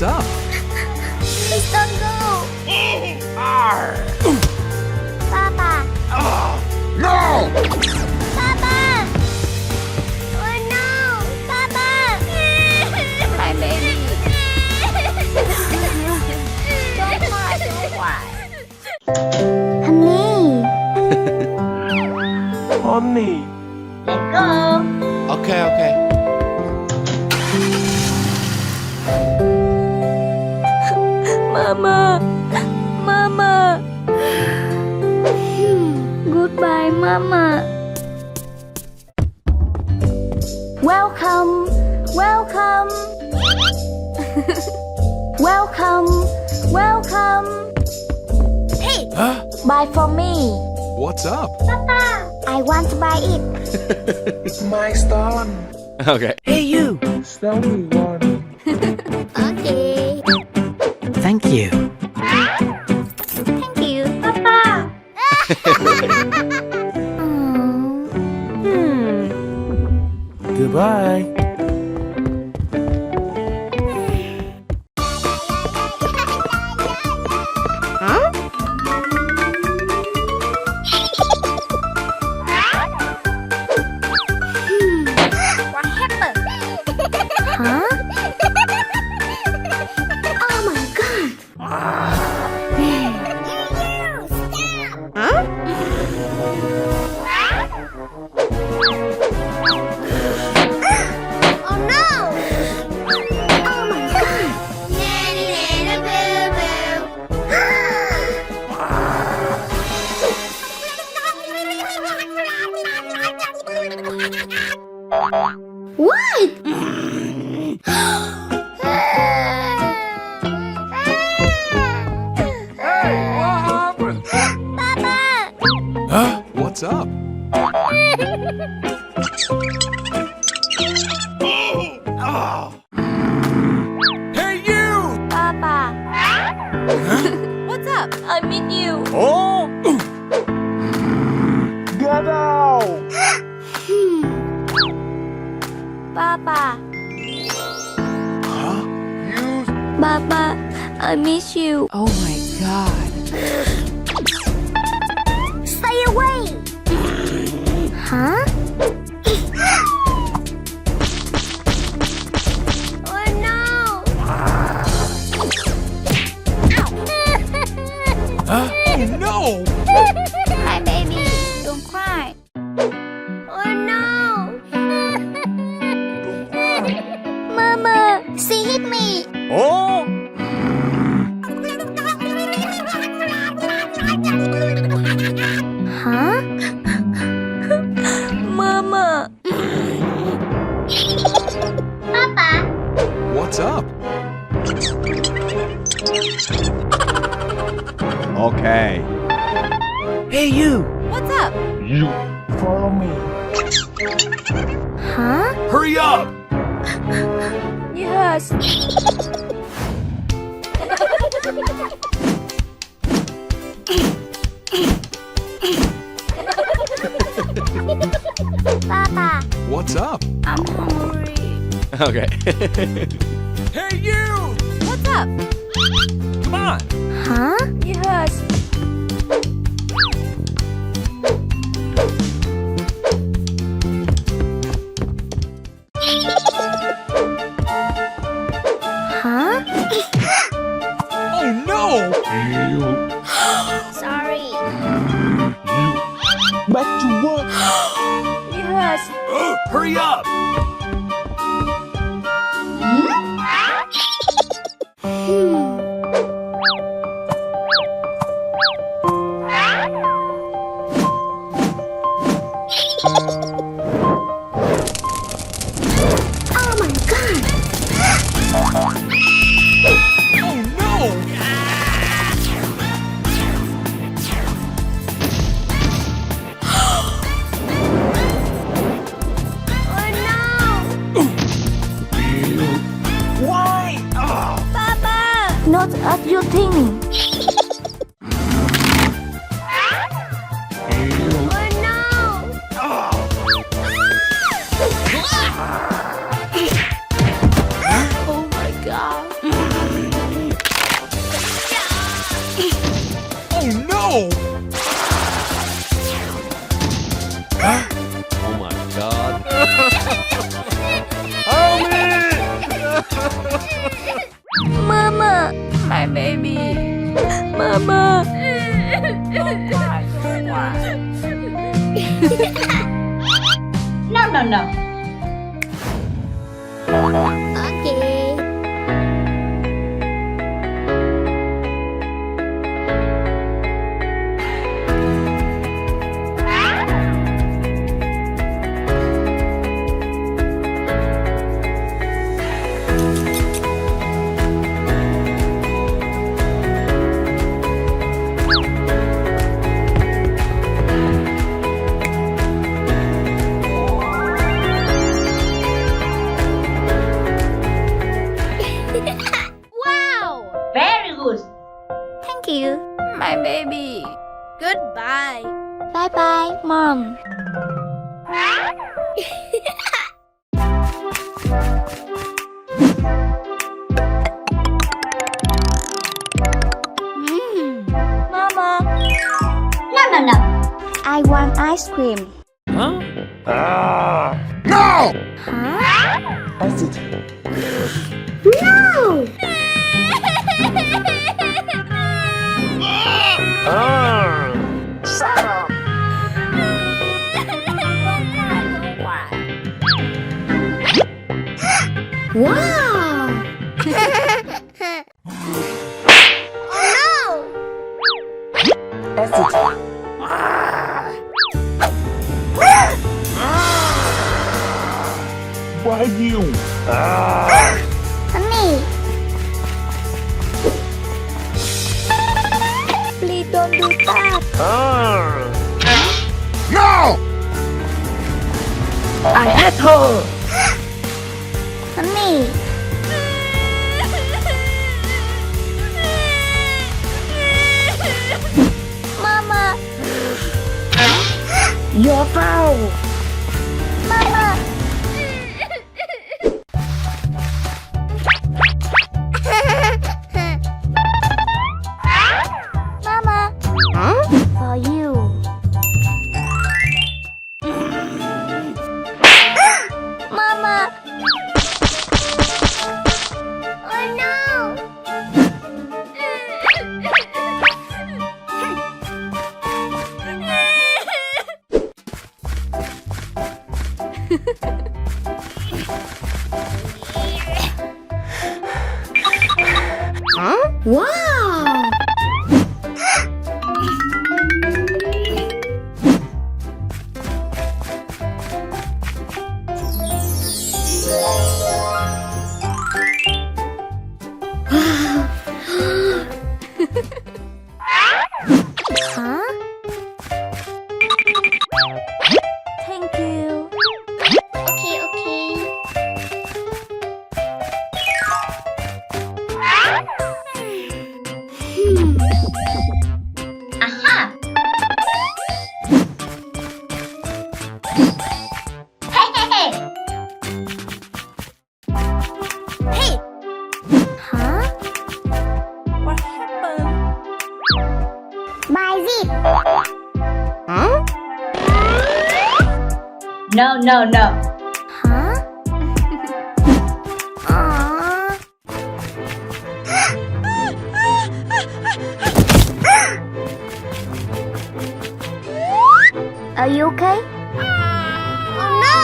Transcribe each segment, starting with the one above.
up? Please don't go. Papa. No! Papa. Oh no. Papa. Hi, baby. Don't cry. Don't cry. Honey. Honey. Let go. Okay. Mama. Goodbye, Mama. Welcome. Hey. Huh? Buy for me. What's up? Papa. I want to buy it. My son. Okay. Hey, you! Sell me one. Okay. Thank you. Thank you, Papa. Goodbye. What happened? Huh? Oh my god. Oh no! Oh my god! Nanny Nana Boo Boo! What? What happened? Papa! Huh? What's up? Hey, you! Papa! What's up? I meet you. Oh! Get out! Papa! Huh? You? Papa, I miss you. Oh my god. Stay away! Huh? Oh no! Huh? Oh no! Hi, baby. Don't cry. Oh no! Mama! She hit me! Oh! Huh? Mama. Papa! What's up? Okay. Hey, you! What's up? You follow me. Huh? Hurry up! Yes. Papa! What's up? I'm hungry. Okay. Hey, you! What's up? Come on! Huh? Yes. Huh? Oh no! Sorry. Back to work! Yes. Hurry up! Oh my god! Oh no! Oh no! Why? Oh. Papa! Not as you think. Oh no! Oh my god. no! Oh my god. Mama, My baby. Mama. Don't cry, don't cry. No. Okay. Very good. Thank you. My baby. Goodbye. Bye bye, Mom. Mama, No. I want ice cream. No! Huh? Wow! Why you? Honey, please don't do that. No! I hate her! Honey, Mama, Your foul! Mama. Mama, for you. Mama. Oh no. Wow. Huh? Thank you. Okay. Aha. Hey. Hey. Huh? What happened? My zip. No. Huh? Aww. Are you okay? Oh no!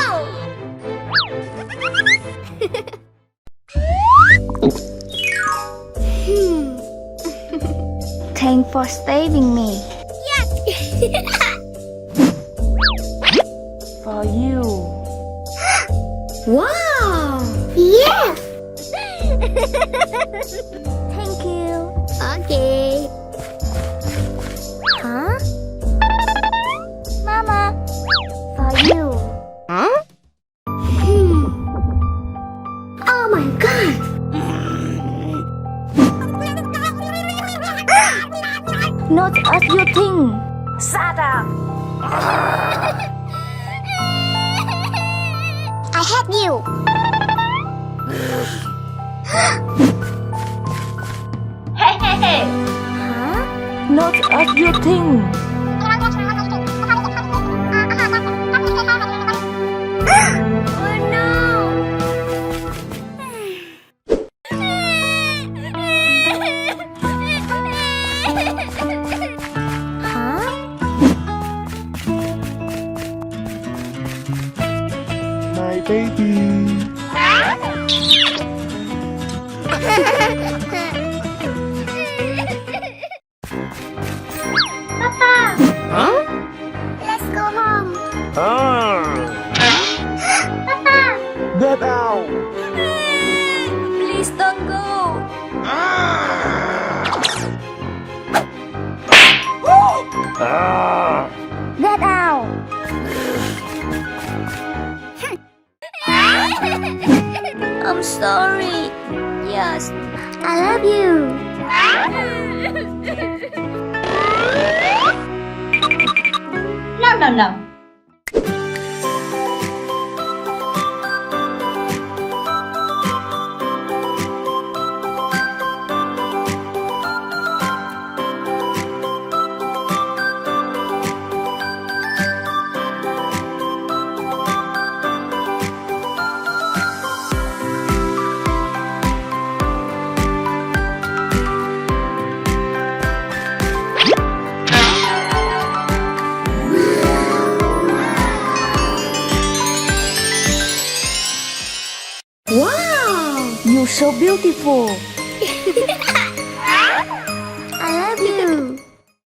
Thanks for saving me. For you. Wow! Yes! Thank you. Okay. Huh? Mama, for you. Huh? Oh my god! Not as you think. Shut up! I hate you. Hey. Huh? Not as you think. My baby. Let's go home. Get out. Please don't go. Get out. I'm sorry. Yes, I love you. No, no, no. Wow, you're so beautiful.